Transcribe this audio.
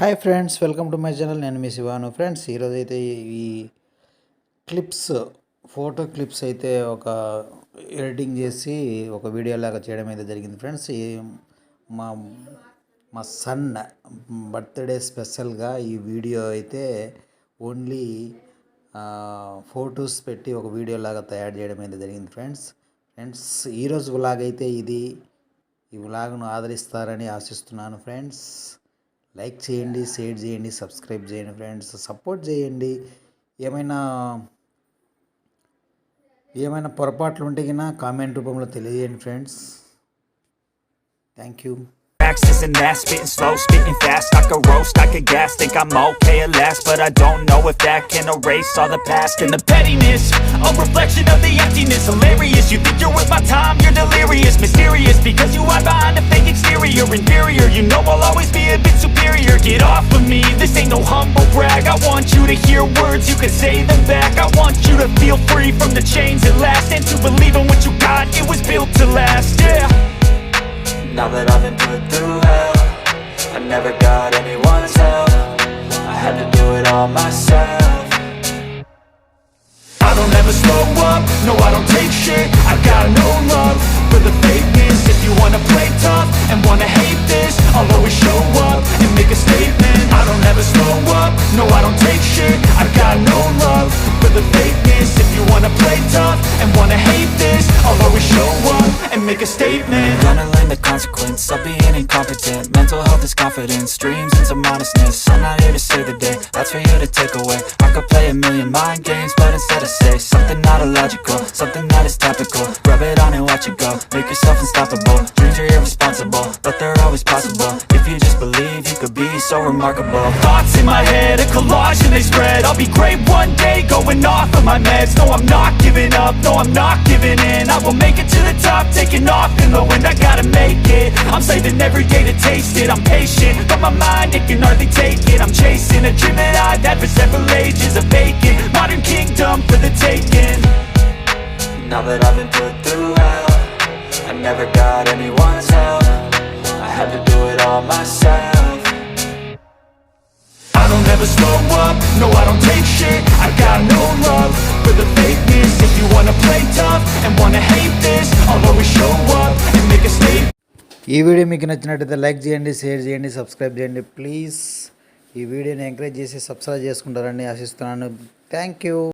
Hi friends, welcome to my channel. నేను మీ శివాను. Friends, ఈరోజు అయితే ఈ క్లిప్స్, ఫోటో క్లిప్స్ అయితే ఒక ఎడిటింగ్ చేసి ఒక వీడియో లాగా చేయడం అయితే జరిగింది. ఫ్రెండ్స్, మా మా సన్ బర్త్డే స్పెషల్గా ఈ వీడియో అయితే ఓన్లీ ఫొటోస్ పెట్టి ఒక వీడియో లాగా తయారు చేయడం అయితే జరిగింది. ఫ్రెండ్స్ ఈరోజు వ్లాగ్ అయితే ఇది. ఈ వ్లాగ్ను ఆదరిస్తారని ఆశిస్తున్నాను. ఫ్రెండ్స్, లైక్ చేయండి, షేర్ చేయండి, సబ్స్క్రైబ్ చేయండి. ఫ్రెండ్స్, సపోర్ట్ చేయండి. ఏమైనా పొరపాట్లు ఉంటే కినా కామెంట్ రూపంలో తెలియజేయండి. Friends, thank you. And that spitting slow, spitting fast. I could roast, I could gas. Think I'm okay at last, but I don't know if that can erase all the past. And the pettiness, a reflection of the emptiness. Hilarious, you think you're worth my time, you're delirious. Mysterious, because you hide behind a fake exterior. Inferior, you know I'll always be a bit superior. Get off of me, this ain't no humble brag. I want you to hear words, you can say them back. I want you to feel free from the chains that last, and to believe in what you got, it was built to last. Yeah. Now that I've been put through hell, I never got anyone's help. I had to do it all myself. I don't ever slow up, no I don't take shit. I got no love for the fakeness. If you wanna play tough and wanna hate this, I'll always show up and make a statement. I don't ever slow up, no I don't take shit. I got no love for the fakeness. If you wanna play tough and wanna hate this, I'll always show up and make a statement. Gonna learn the consequence of being incompetent. Mental health is confidence, dreams into modestness. I'm not here to save the day, that's for you to take away. I could play a million mind games, but instead I say something not illogical, something that is topical. Rub it on and watch it go, make yourself unstoppable. Dreams are irresponsible, but they're always possible. If you just believe, you could be so remarkable. Thoughts in my head, a collage and they spread. I'll be great one day, going off of my meds. No, I'm not giving up, no, I'm not giving in. I will make it to the top, taking off in the wind. I gotta make it, I'm saving every day to taste it. I'm patient, but my mind, it can hardly take it. I'm chasing a dream that I've had for several ages. A vacant, modern kingdom for the taking. Now that I've been put through hell, I never got anyone's help. I had to do it all myself. I don't ever slow up, no I don't take shit. I got no love for the fakeness. If you wanna play tough and wanna hate this, I'll always show up and make a statement. ఈ video మీకు నచ్చినట్టయితే like చేయండి, share చేయండి, subscribe చేయండి. Please ఈ వీడియోని encourage చేసి subscribe చేసుకుంటారని ఆశిస్తున్నాను. Thank you.